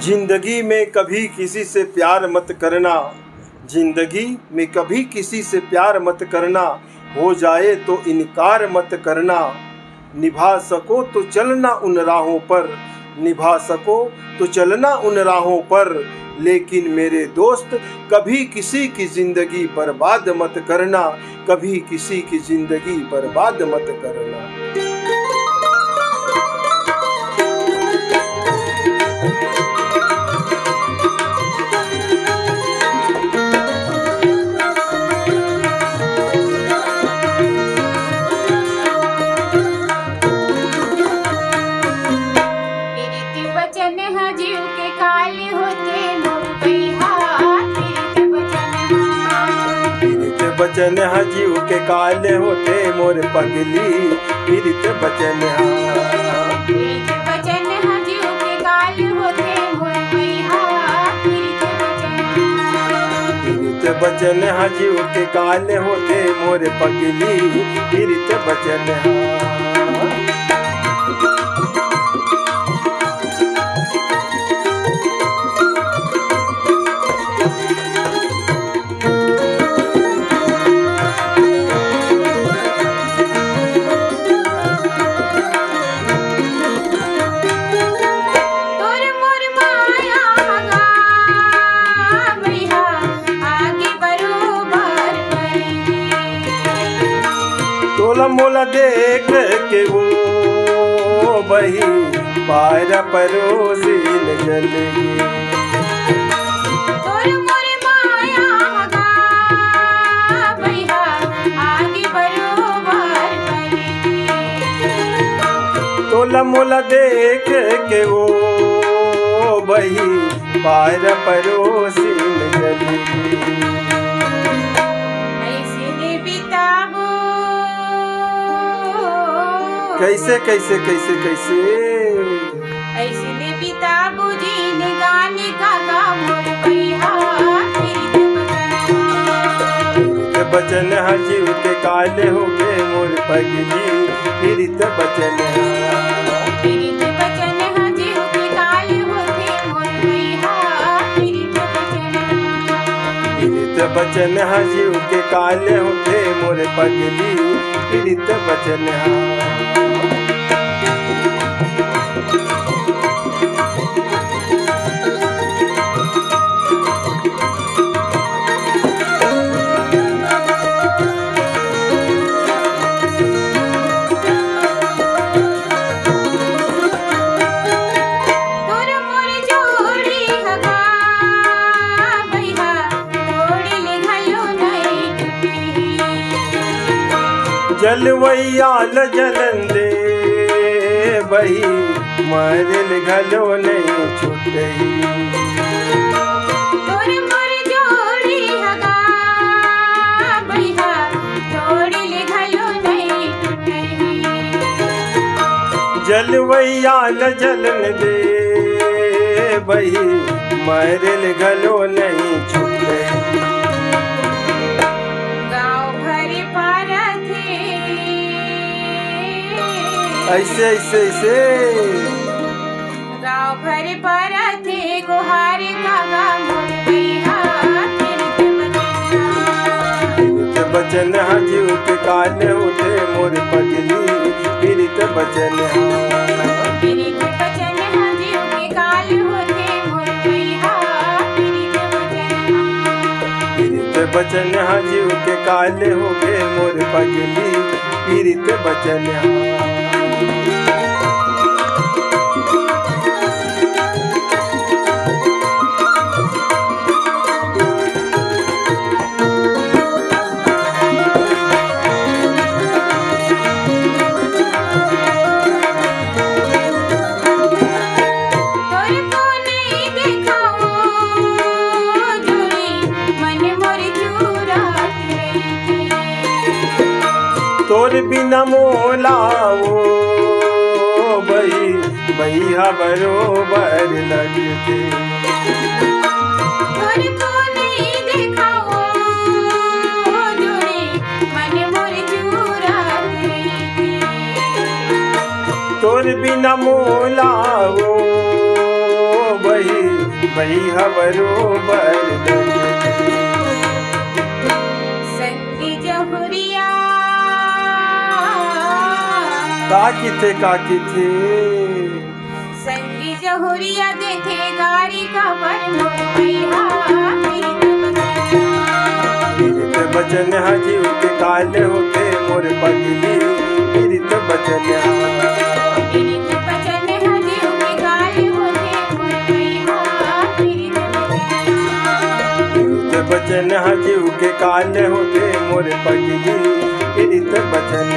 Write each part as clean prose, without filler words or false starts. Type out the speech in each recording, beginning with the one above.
जिंदगी में कभी किसी से प्यार मत करना, जिंदगी में कभी किसी से प्यार मत करना, हो जाए तो इनकार मत करना। निभा सको तो चलना उन राहों पर, निभा सको तो चलना उन राहों पर, लेकिन मेरे दोस्त कभी किसी की जिंदगी बर्बाद मत करना, कभी किसी की जिंदगी बर्बाद मत करना। बचन हा जीव के काले होते मोर पगली, पीरित बचन हा, पीरित बचन हा जीव के काले होते मोर पैहा, पीरित बचन हा, पीरित बचन हा जीव के काले होते मोर पगली, पीरित बचन हा। तोला मोला देख के वो बही पार परोसिन जलगी, तोर मोर माया गा भैया आगे बरोबर करेगी। तोला मोला देख के वो बही पार परोसिन जलगी। कैसे कैसे कैसे कैसे ऐसे ने बिताबू जी ने गाने का गा मोर पैहा, पीरित बचन हा जीव के काले हो गए मोर पगली, पीरित बचन हा, पीरित बचन हा जीव के काले होते मोर पैहा, पीरित बचन हा, पीरित बचन हा जीव के काले होते मोर पगली, पीरित बचन हा। जलवैयाल जलन दे बही मरल घलो नहीं छुटही, तोर मोर जोड़ी हगा भैया जोड़ी ले घलो नहीं टूटही। जलवैयाल जलन दे बही मरल घलो नहीं छुटही। ऐसे ऐसे ऐसे गाँव भर पर थे गुहार का मोर पैहा, पीरित बचन हा जीव के काले होते मोर पगली, पीरित बचन हा, पीरित बचन हा जीव के काले होते मोर पैहा, पीरित बचन हा, पीरित बचन हा जीव के काले हो गए मोर पगली, पीरित बचन हा। तोर बिना मोलाओ बही भैया बरोबर लगते, तोर को नहीं देखाओ जोड़ी मन मोर चूरत रही। तोर बिना मोलाओ बही वही बरोबर लगे। संगी जहुरिया काकी थे संगी जहुरिया देथे गारी का पर मोर पैहा गिरत बचन जीव के काले होते मोर पगली गिरत बचन पीड़ित बचन जीव के गाली होते मोर पैहा गिरत बचन जीव के काले होते मोर पगली गिरत बचन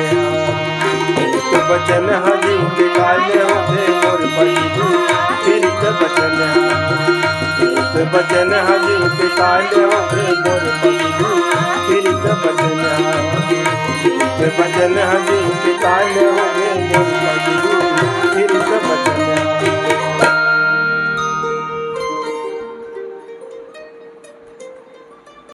गिरत बचन जीव के काले होते मोर पगली गिरत बचन गिरत बचन जीव के काले होते मोर पगली गिरत बचन गिरत बचन जीव के काले होते मोर पगली गिरत बचन